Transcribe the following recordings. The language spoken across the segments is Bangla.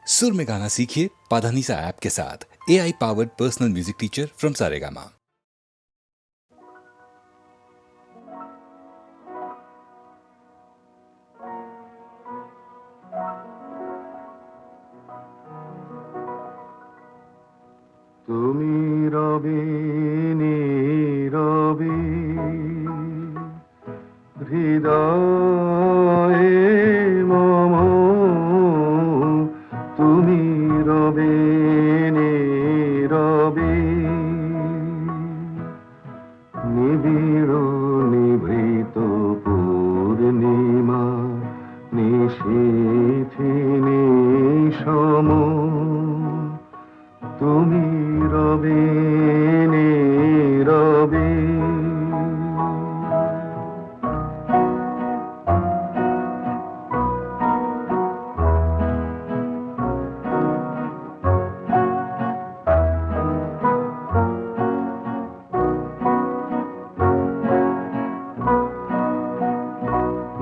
सुर में गाना सीखिए पाधानीसा ऐप के साथ। AI powered personal music teacher from Saregama. তুমি রবে নীরবে হৃদয়ে মম, তুমি রবে নীরবে নিবিড় নিভৃত পূর্ণিমা নিশীথে নিশম, তুমি রবে নীরবে।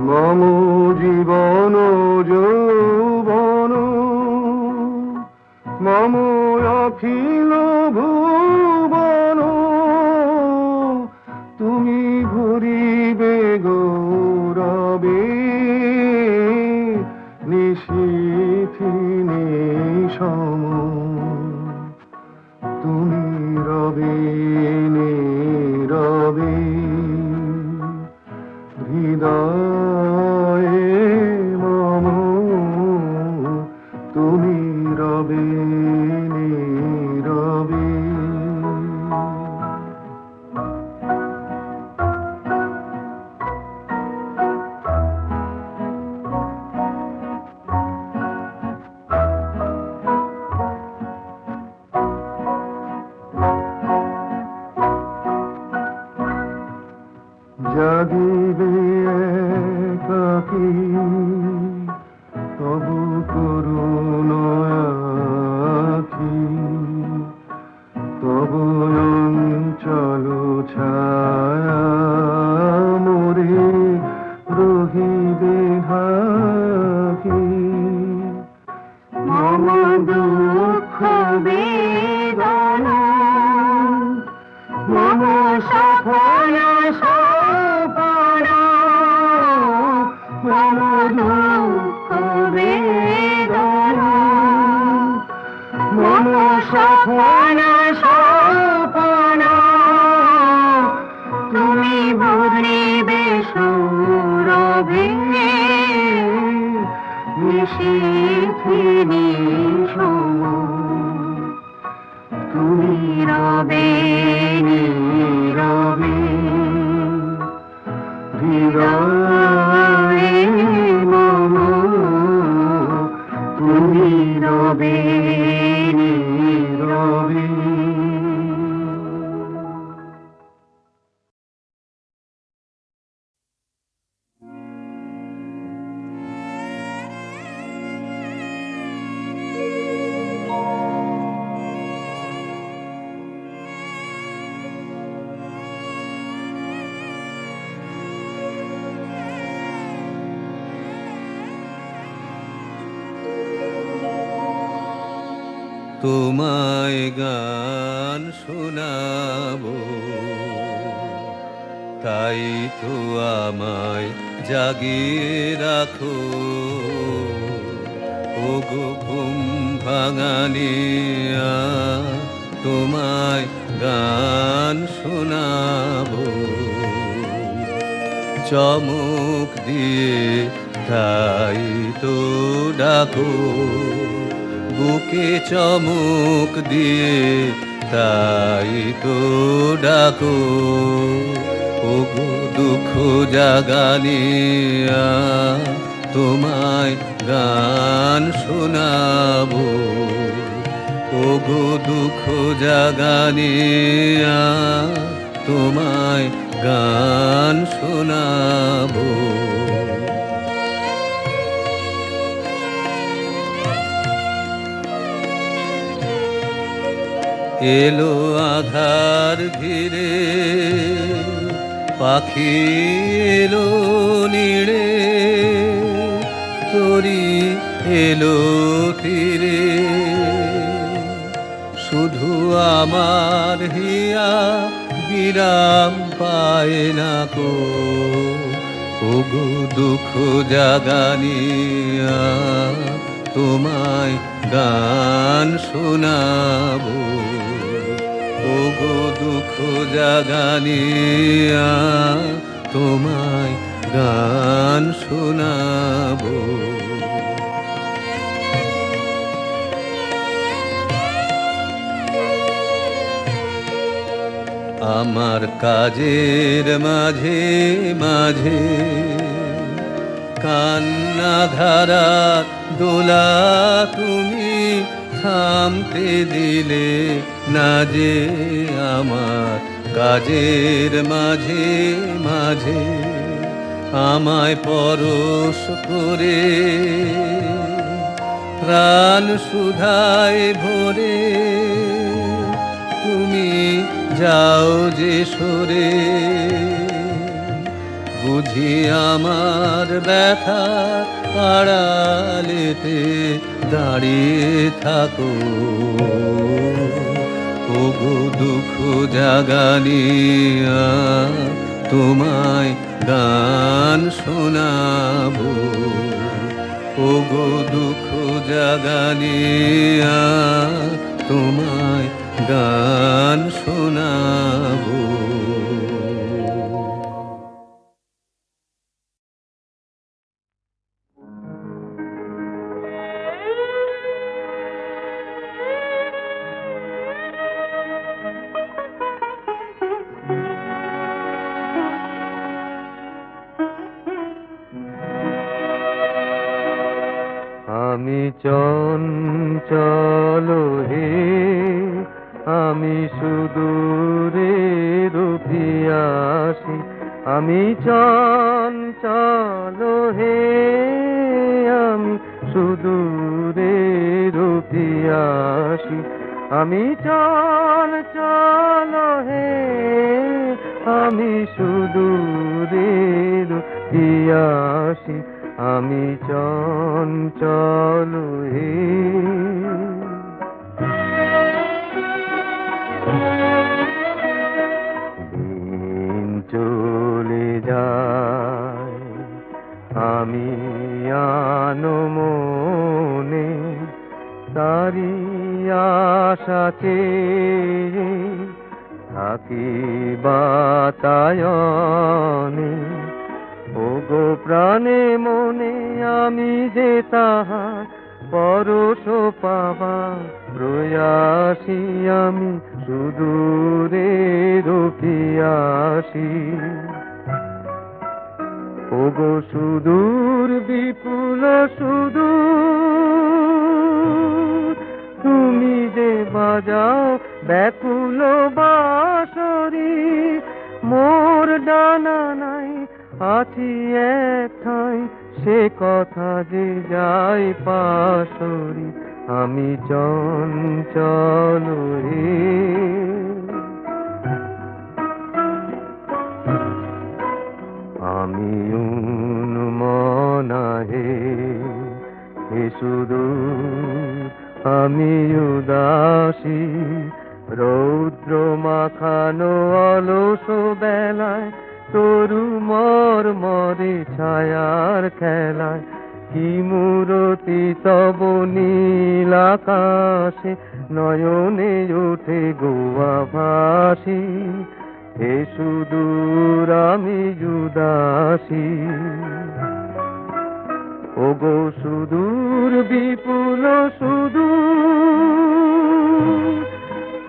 মম জীবন যৌবন মম অখিল ভুবন, তুমি ভরিবে গৌরবে নিশীথে নিশম, তুমি রবে নীরবে হৃদয়ে মম, তুমি রবে নীরবে। জাগিবে একাকী তবু করুণ আখি, তবু অঞ্চল ছায়া মোরে রহিবে ঢাকি। মম দুঃখ বেদনা মম সফল সপনা, মম দুঃখ বেদনা মম সফল সপনা, তুমি ভরিবে সৌরভে নিশীথে নিশম, তুমি রবে নীরবে হৃদয়ে মম, তুমি রবে নীরবে। তোমায় গান শোনাবো, তাই তো আমায় জাগিয়ে রাখো। ওগো ঘুম ভাঙানিয়া, তোমায় গান শোনাবো। চমক দিয়ে তাই তো ডাকো, বুকে চমক দিয়ে তাই তো ডাকো। ওগো দুঃখ জাগানিয়া, তোমায় গান শোনাবো। ওগো দুঃখ জাগানিয়া, তোমায় গান শোনাবো। এলো আধার ঘিরে, পাখি এলো নিড়ে, তোরি এলো তীরে, শুধু আমার হিয়া বিরাম পায় না কো, ওগো দুঃখ জাগানিয়া তোমায় গান শোনাবো, ওগো দুঃখ জাগানিয়া তোমায় গান শোনাবো। আমার কাজের মাঝে মাঝে কান্না ধারা দোলা তুমি থামতে দিলে না যে, আমার কাজের মাঝে মাঝে আমায় পরশ করে প্রাণ সুধায় ভরে তুমি যাও যে সরে, বুঝি আমার ব্যথা আড়ালেতে দাঁড়িয়ে থাকো, ওগো দুঃখ জাগানিয়া তোমায় গান শোনাবো, ওগো দুঃখ জাগানিয়া তোমায় গান শোনাবো। আমি চঞ্চল হে, আমি সুদূরে রুপিয়াসি, আমি চঞ্চল হে, আমি সুদূরে রুপিয়াসি, আমি চঞ্চল হে, আমি সুদূরে রুপিয়াসি, আমি চঞ্চল হে। দিন চলে যায় আমি আনমনে, তারি আশা চেয়ে থাকি বাতায়নে, ওগো প্রাণে মনে আমি যে তাহার পরশ পাবা প্রয়াসী, আমি সুদূরে রুপিয়াসি, ওগো সুদূর বিপুল সুদূর, তুমি যে বাজাও ব্যাকুল বাঁশরি, মোর ডানা নাই আছি এক ঠাই, সে কথা যে যাই পাশরি, আমি চঞ্চল হে। আমি উন্মনা হে, হে সুদূর আমি উদাসী, রৌদ্র মাখানো অলস বেলায় তরু মর মরে ছায়ার খেলায়, কি মূরতি তব নীল আকাশে নয়নে ওঠে গোয়া ভাসি, হে সুদূর আমি উদাসী, ওগো সুদূর বিপুল সুদূর,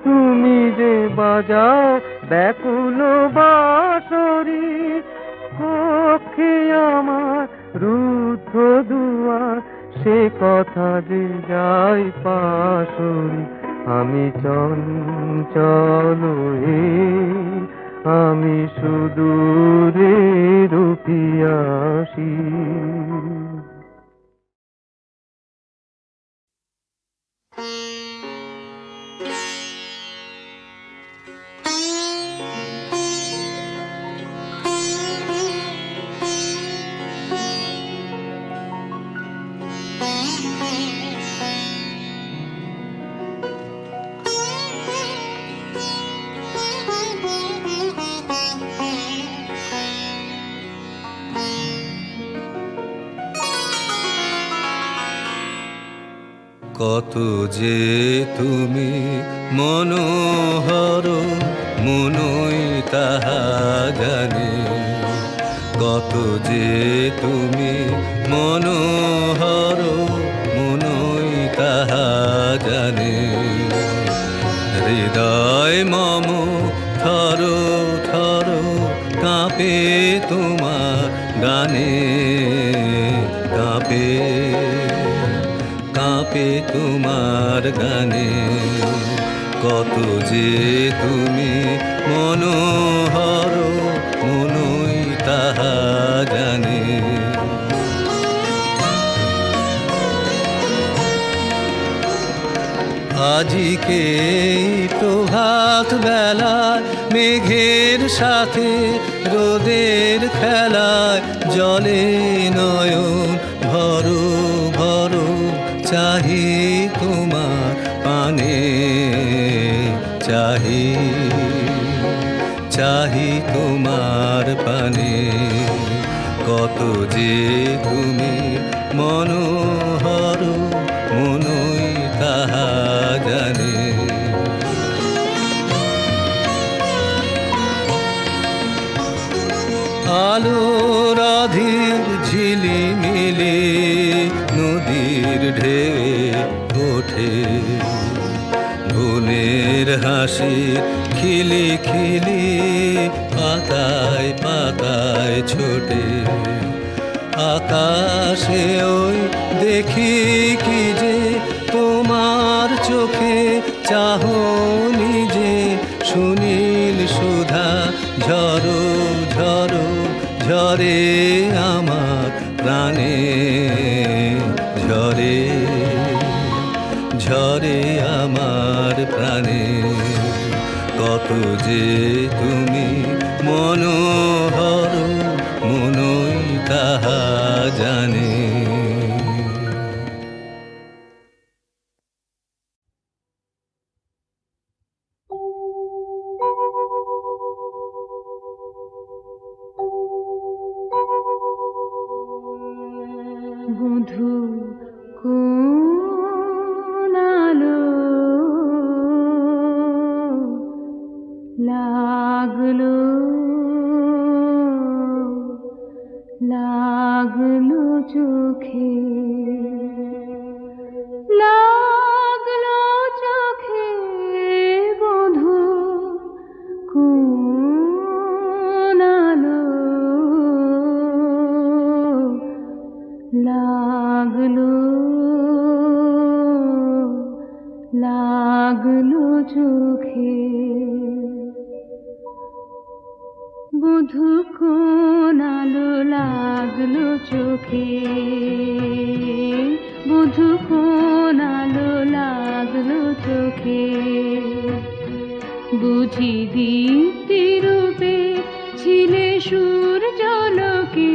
তুমি যে বাজাও ব্যাকুল বাঁশরি, কক্ষে আমার রুদ্ধ দুয়ার, সে কথা যে যাই পাশরি, আমি চঞ্চল হে, আমি সুদূরে রুপিয়াসি। কত যে তুমি মনোহর মনই তাহা জানে, কত যে তুমি মনোহর মনই তাহা জানে। হৃদয় মম থর থর কাঁপে তোমার গানে, কাঁপে কাঁপে তোমার গানে। কত যে তুমি মনোহর মনই তাহা জানে। আজিকে প্রভাত বেলায় মেঘের সাথে রোদের খেলায় জলে নয়ন ভরো ভরো চাহি তোমার পানে, চাহি চাহি তোমার পানে। কত যে তুমি মনোহর মনই তাহা জানে। আলোর অধীর ঝিলিমিলি নদীর ঢেউ ওঠে, ধনের হাসি খিলি খিলি পাতায় পাতায় ছোটে। আকাশে ওই দেখি কি যে তোমার চোখে চাহনি যে, সুনীল সুধা ঝরো ঝরো ঝরে আমার প্রাণে, ঝরে ঝরে আমার প্রাণে। কত যে তুমি মনোহর মনই তাহা জানে। বধূ কোন আলো লাগলো লাগলো চোখে, লাগলো চোখে বধূ কোন আলো লাগলো লাগলো চোখে। বধূ কোন আলো লাগলো চোখে, বধূ কোন আলো লাগলো চোখে। বুঝি দীপ্তি রূপে ছিলে সূর্যালোকে,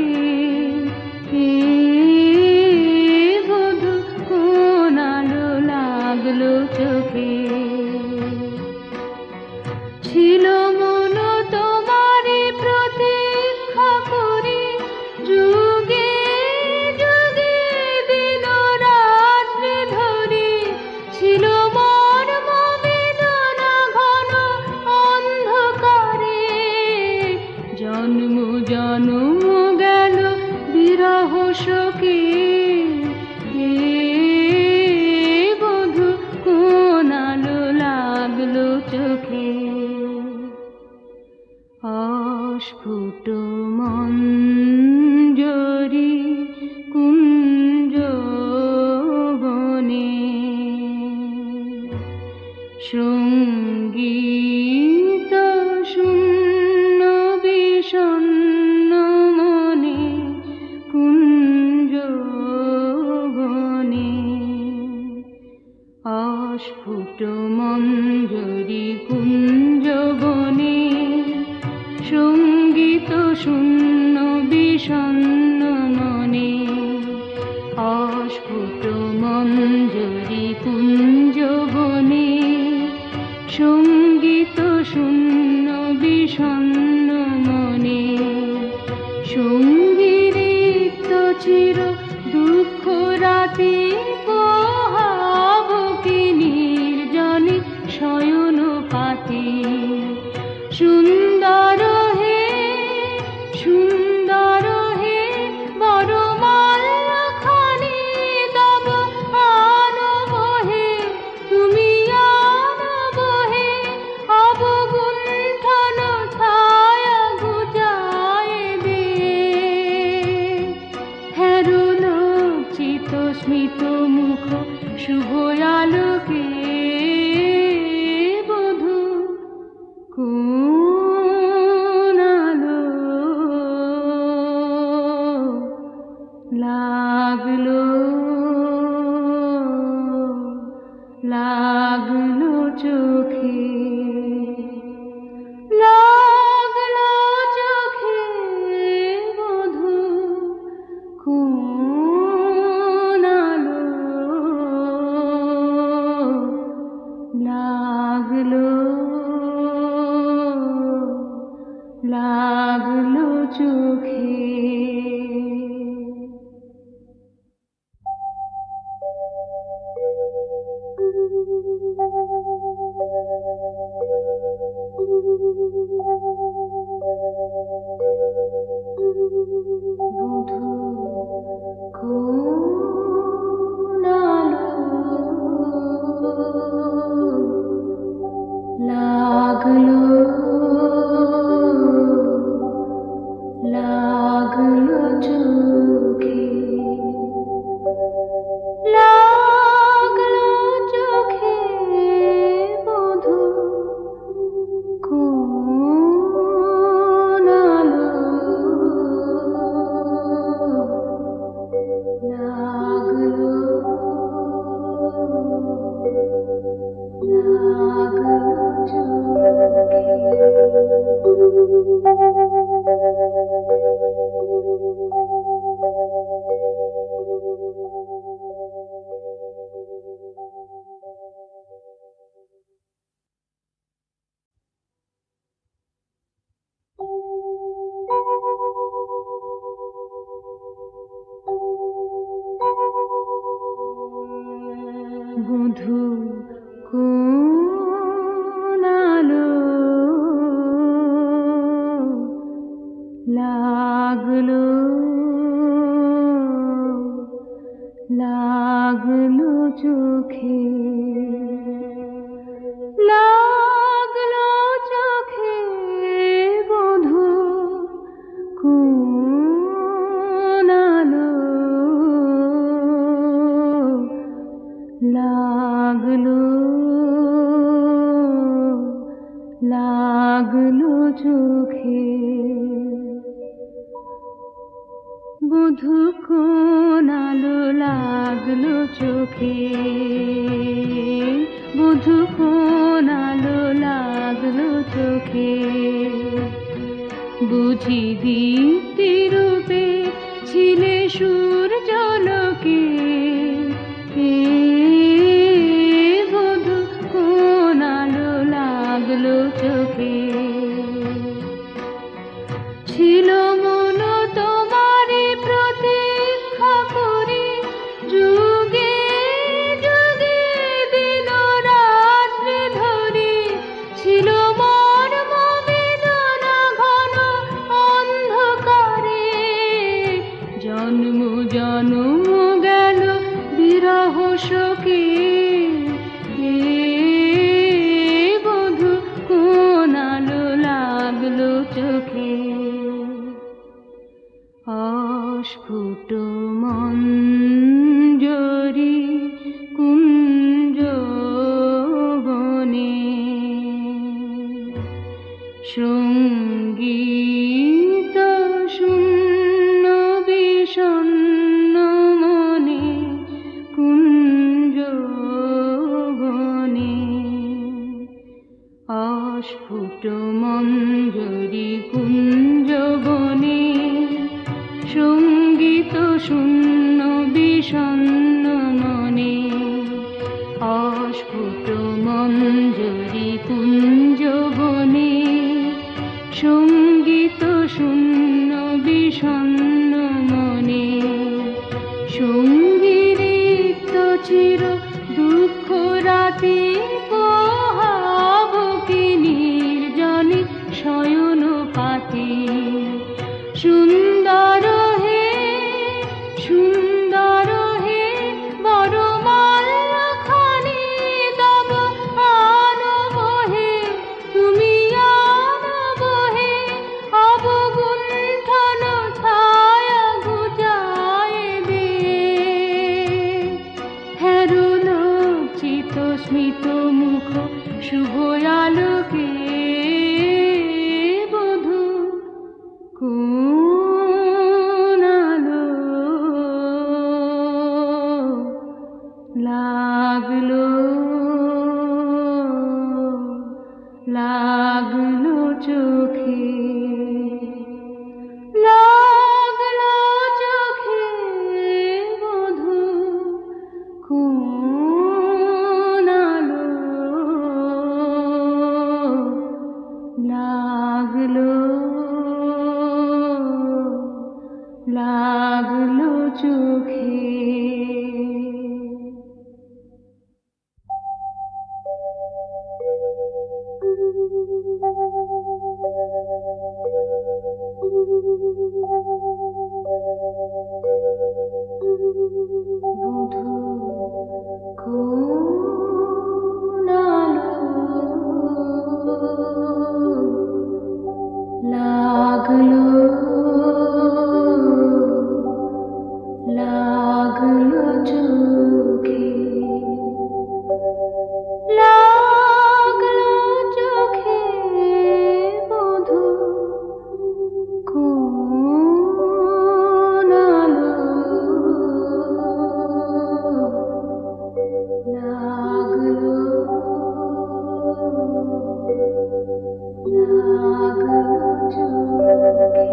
বধূ কোন আলো লাগলো চোখে। ছিল মন তোমারে প্রতীক্ষা করে, যুগে যুগে দিন রাত্রি ধরে। ছিল মর্ম বেদনা ঘন অন্ধকারে, জন্ম জন্ম গেল বিরহ শোকে। বধূ কোন আলো লাগলো চোখে। অস্ফুট মঞ্জরি কুঞ্জ বনে, সঙ্গীত শূন্য বিষণ্ণ মনে কুঞ্জ বনে। অস্ফুট মঞ্জরি কুঞ্জ বনে, সঙ্গীত শূন্য বিষণ্ণ মনে। অস্ফুট মঞ্জরি কুঞ্জ বনে, সঙ্গীত শূন্য বিষণ্ণ মনে। সঙ্গীত চির দুঃখ রাতে পোহায় আলোকে বধূ কোন আলো লাগলো লাগলো চোখে লাগলো চোখে বধূ কোন আলো লাগলো লাগলো চোখে। বধূ কোন আলো লাগলো লাগলো চোখে লাগলো চোখে বধূ কোন আলো লাগলো লাগলো চোখে। বধূ কোন আলো লাগলো লাগলো চোখে লাগলো চোখে বধূ কোন আলো লাগলো লাগলো চোখে বধূ কোন আলো লাগলো চোখে বধূ কোন আলো লাগলো চোখে বুঝি দীপ্তি রূপে ছিলে সূর্যালোকে বধূ কোন আলো লাগলো চোখে ছিল মন তোমারই প্রতীক্ষা করি যুগে যুগে দিন রাত্রি ধরে ছিল মন বেদনা ঘন অন্ধকারে জন্ম জন্ম গেল বিরহ শোকে বধূ কোন আলো লাগলো চোখে অস্ফুট মঞ্জরি কুঞ্জ বনে সঙ্গীত শূন্য বিষণ্ণ মনে কুঞ্জ বনে অস্ফুট মঞ্জরি কুঞ্জ বনে সঙ্গীত শূন্য বিষণ্ণ মনে অস্ফুট মঞ্জরি কুঞ্জ বনে সঙ্গীত শূন্য বিষণ্ণ মনে সঙ্গীত চির দুঃখ রাতে পোহাবকে নির্জনে শয়ন পাতে সুন্দর হে সুন্দর হে বড় মাল্যখানি তব আনব হে তুমি আনব হে অবগুণ্ঠন ছায়া ঘুচায় দে হেরুল স্মিত মুখ শুভ আলোকে বধূ কোন আলো লাগলো লাগলো চোখে লাগলো চোখে বধূ কোন আলো লাগলো লাগলো চোখে। বধূ কোন আলো লাগলো লাগলো চোখে লাগলো চোখে বধূ কোন আলো লাগলো লাগলো চোখে।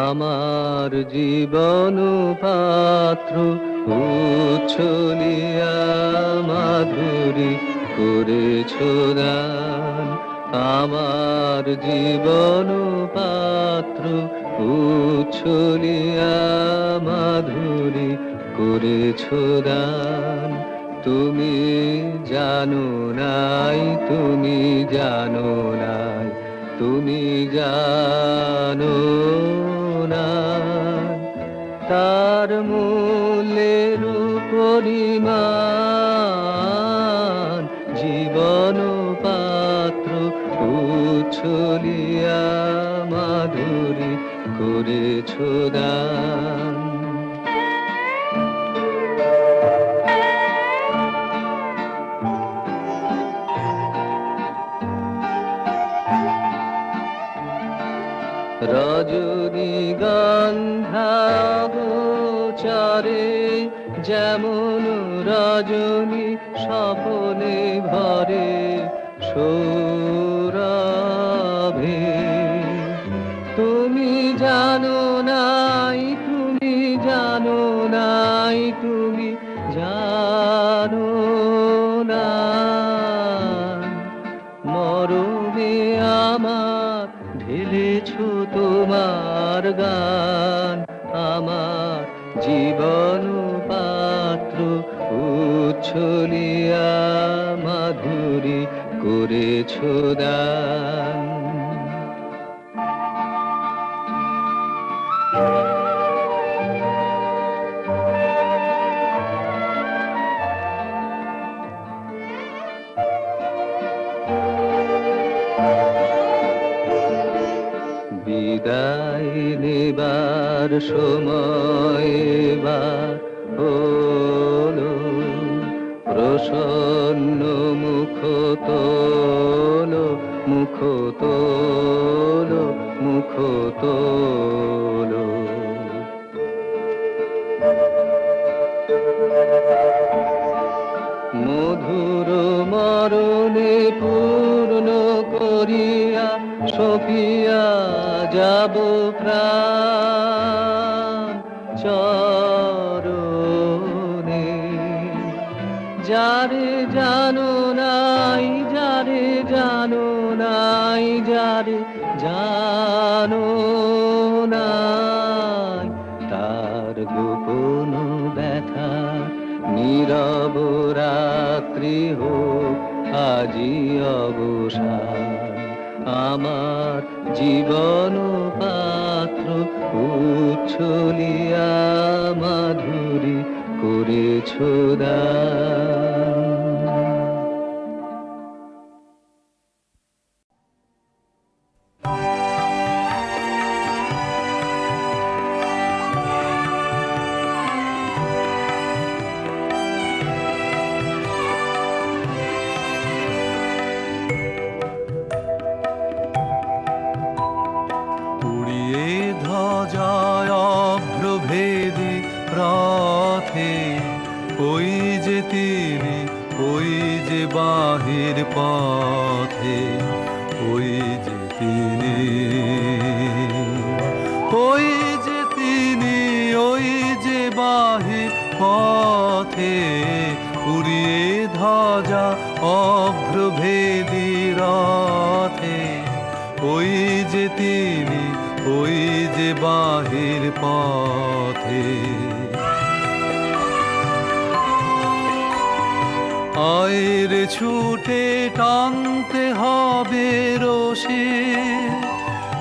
আমার জীবন পাত্র উচ্ছলিয়া মাধুরী করেছ দান। আমার জীবন পাত্র উচ্ছলিয়া মাধুরী করেছ দান। তুমি জানো নাই, তুমি জানো নাই, তুমি জানো না তার মূল্যের পরিমাণ। জীবন পাত্র উচ্ছলিয়া মাধুরী করেছ দান। রজনীগন্ধা গোচরে যেমন রজনী স্বপনে ভরে সৌরভে। তুমি জানো নাই, তুমি জানো নাই, তুমি জানো না মরমে আমার ঢেলেছ তোমার গান। আমার জীবন পাত্র উচ্ছলিয়া মাধুরী করেছ দান। বিদায় নেবার সময় এবার হলো, প্রসন্ন মুখ তোলো, মুখ তোলো, মুখ তোলো। মধুর মরণে পূর্ণ করিয়া সপিয়া যাব প্রাণ চরণে। যারে জানো নাই, যারে জানো নাই, যারে জানো নাই তার গোপন ব্যথা নীরব রাত্রি হোক আজি অবসান। আমার জীবন পাত্র উচ্ছলিয়া মাধুরী করেছ দান। উড়িয়ে ধ্বজায় অভ্রভেদী রথে, ওই যে তিনি, ওই যে বাহির পথে, ওই যে তিনি, ওই যে তিনি, ওই যে বাহির পথে, উড়িয়ে ধ্বজা অভ্রভেদী রথে, ওই যে তিনি, ওই যে বাহির পথে। আয়ের ছুটে টানতে হবে রশি,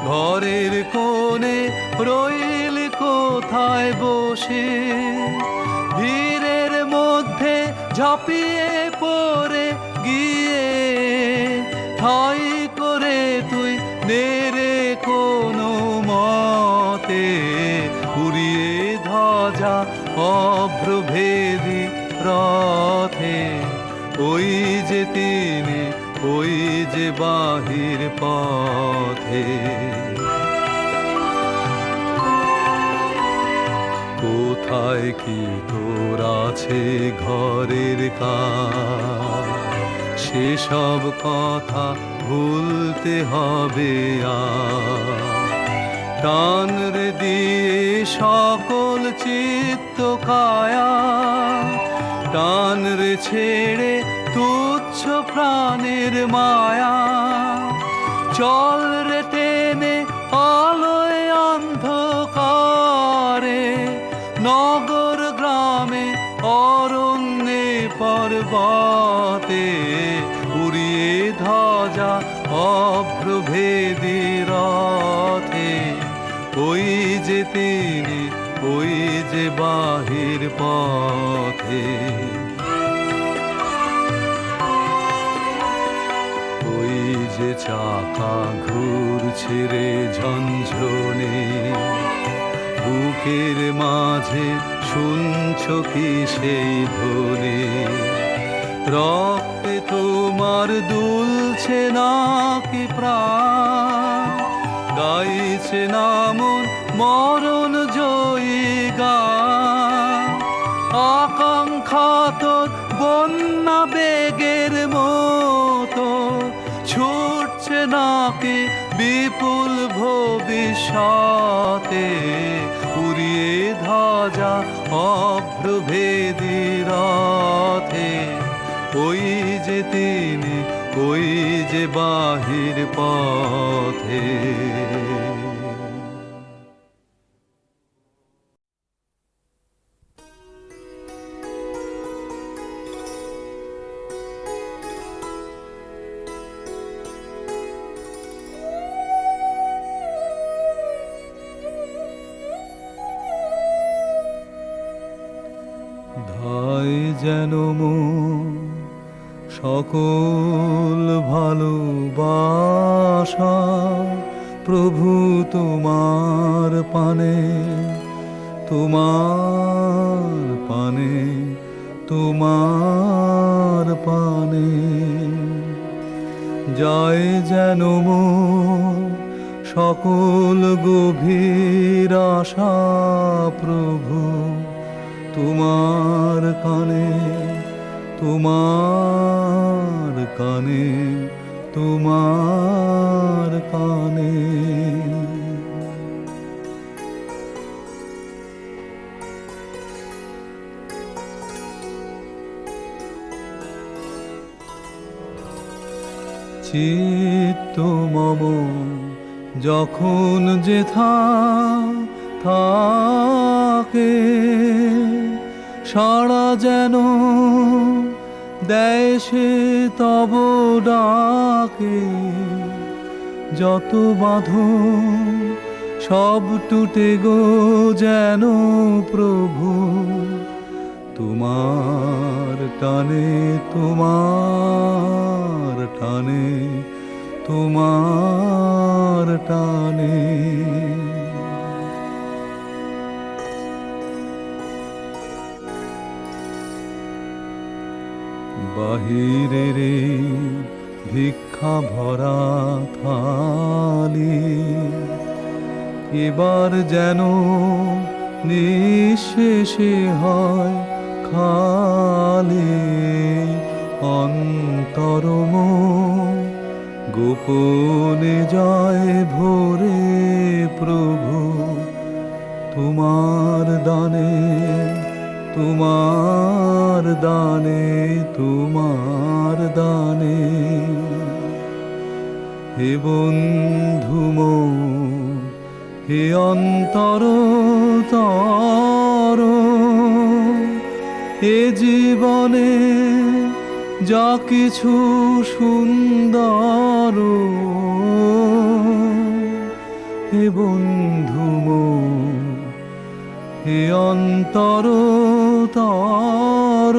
ঘরের কোণে রইল কোথায় বসে, ভিড়ের মধ্যে ঝাঁপিয়ে পড়ে গিয়ে ঠাই করে তুই নেড়ে কোনো মতে, উড়িয়ে ধ্বজা অভ্রভেদী রথে, ওই যে তিনি, ওই যে বাহির পথে। কোথায় কি তোর আছে ঘরের কাজ, সেসব কথা ভুলতে হবে আর। টান রে দিয়ে সকল চিত্ত কায়া, টান রে ছেড়ে তুচ্ছ প্রাণের মায়া, চল রে টেনে আলোয় অন্ধকারে, নগর গ্রামে অরণ্যে পর্বতে, উড়িয়ে ধ্বজা অভ্রভেদী রথে, ওই যে তিনি, ওই যে বাহির পথে। ওই যে চাকা ঘুরছে রে ঝনঝনে, বুকের মাঝে শুনছ কি সেই ধ্বনি, রক্তে তোমার দুলছে নাকি প্রাণ, গাইছে নামন মরণ জয়ী গান, আকাঙ্ক্ষা তোর বন্যা বেগের মতো ছুটছে নাকি বিপুল ভবিষ্যতে, উড়িয়ে ধ্বজা অভ্রভেদী রথে, ওই যে তিনি, ওই যে বাহির পথে। ধায় যেন মন সকল ভালোবাসা, প্রভু তোমার পানে, তোমার পানে, তোমার পানে, যায় যেন মন সকল গভীর আশা, প্রভু তোমার কানে, তোমার কানে, তোমার কানে। চিত্ত মম যখন যেথা থাকে, সাড়া যেন দেয় সে তব ডাকে, যত বাঁধন সব টুটে গো যেন প্রভু তোমার টানে তোমার টানে তোমার টানে। বাহিরের এই ভিক্ষা ভরা থালি এবার যেন নিঃশেষে হয় খালি। অন্তরম গোপনে যায় ভরে প্রভু তোমার দানে তোমার দানে তোমার দানে। হে বন্ধু মোর, হে অন্তর তর, এ জীবনে যা কিছু সুন্দর, হে বন্ধু মোর, হে অন্তর তর,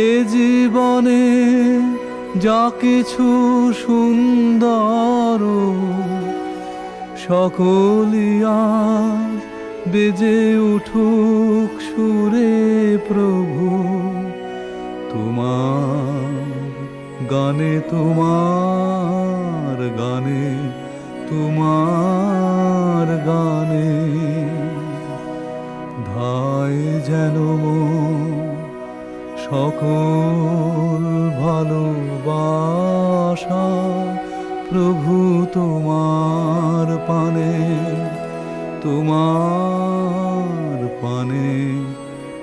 এ জীবনে যা কিছু সুন্দর, সকলি আজ বেজে উঠুক সুরে প্রভু তোমার গানে তোমার গানে তোমার গানে। ধায় যেন সকল ভালোবাসা প্রভু তোমার পানে তোমার পানে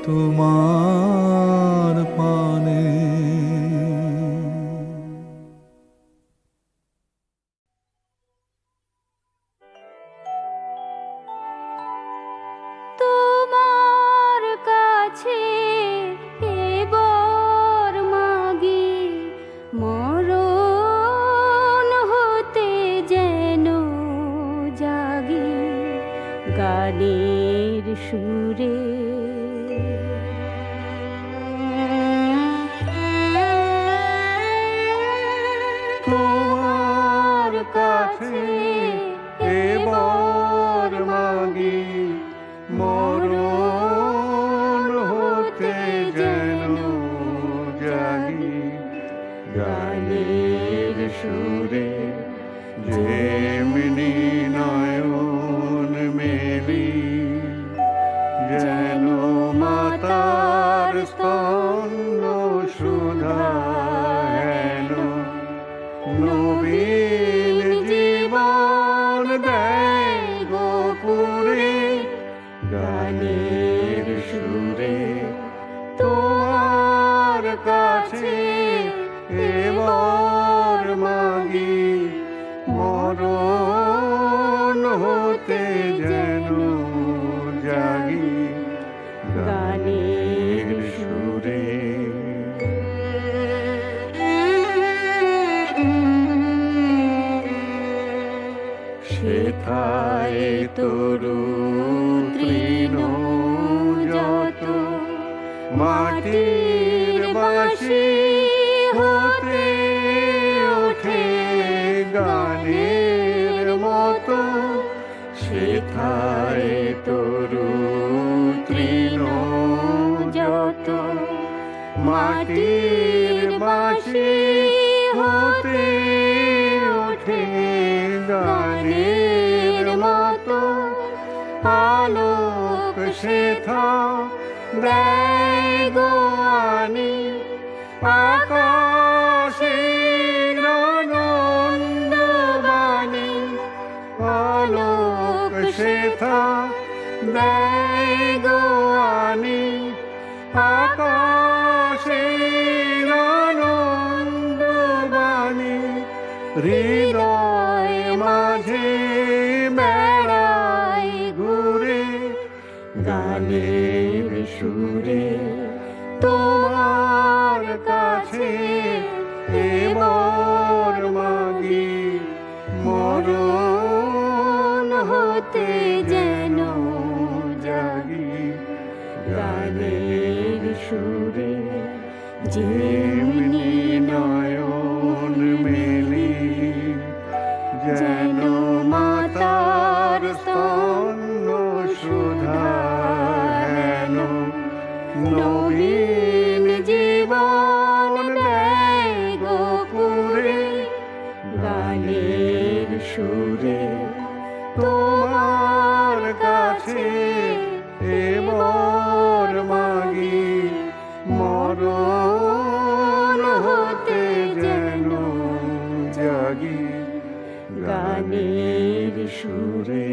তোমার পানে। তোমার কাছে এবার মাগি মরণ হতে যেন জাগি গানের সুরে। তোমার কাছে এবার মাগি মরণ হতে যেন জাগি গানের সুরে। যেমনি নয়ন মেলি যেন মাতার স্তন্য সুধা হেন নবীন জীবন দেয় গোপুরে গানের সুরে। তোমার কাছে এবার মাগি মরণ হতে যেন জাগি গানের সুরে। সেথায় তরু তৃণ যত মাটির বাঁশি হতে ওঠে গানের মতো। সেথায় তরু তৃণ যত মাটির বাঁশি হতে ওঠে গানের মতো। আলোক সেথা দেয় গো আনি আকাশের আনন্দ বাণী। আলোক সেথা দেয় গো আনি আকাশের আনন্দ বাণী। হৃদয় মাঝে বেড়ায় ঘুরে গানের সুরে। তোমার কাছে এবার মাগি মরণ হতে যেন জাগি গানের সুরে যেমনি নয়ন মেলি যেন মাতার স্তন্য সুধা হেন নবীন জীবন দেয় গোপুরে গানের সুরে তোমার কাছে এবার মাগি মরণ হতে যেন জাগি গানের সুরে।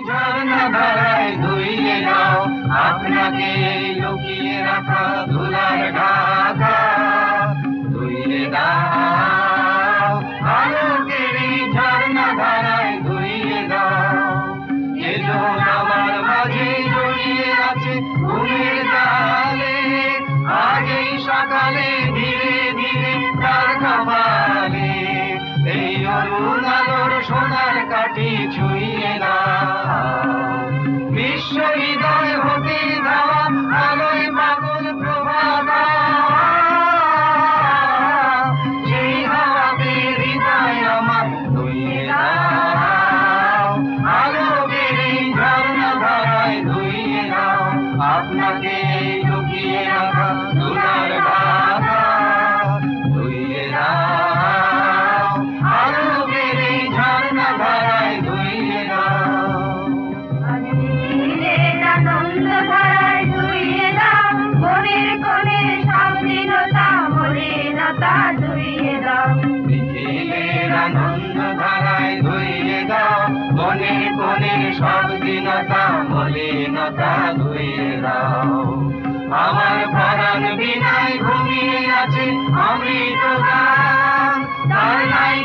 ঝর্ণাধারায় ধুইয়ে দাও আপনাকে লুকিয়ে রাখা ধুলার ঢাকা, ধুইয়ে দাও আলোকের এই ঝর্ণাধারায় ধুইয়ে দাও। এজন আমার মাঝে জড়িয়ে আছে ঘুমের জালে, আজ এই সকালে ধীরে ধীরে তার কপালে এই অরুণ আলোর সোনার কাঠি ছুঁয়ে দাও। বিশ্ব হৃদয় হতে দেওয়া আলোয় পাগল প্রভাত, সেই হাওয়াতে হৃদয় আমার ধুইয়ে দাও। আলোকের এই ঝর্ণা ধারায় ধুইয়ে দাও আপনাকে লুকিয়ে রাখা ধুলার ঢাকা, ধুইয়ে দাও আলোকের এই ঝর্ণা ধারায় ধুইয়ে দাও। আনন্দ ধারায় ধুইয়ে দাও মনের কোণের স্বাধীনতা মলিনতা ধুইয়ে দাও। বিকেলের আনন্দ ধারায় ধুইয়ে দাও মনের কোণের সব দীনতা মলিনতা ধুইয়ে দাও। আমার পরাণ বিনায় ঘুমিয়ে আছে অমৃত গান, তার নাই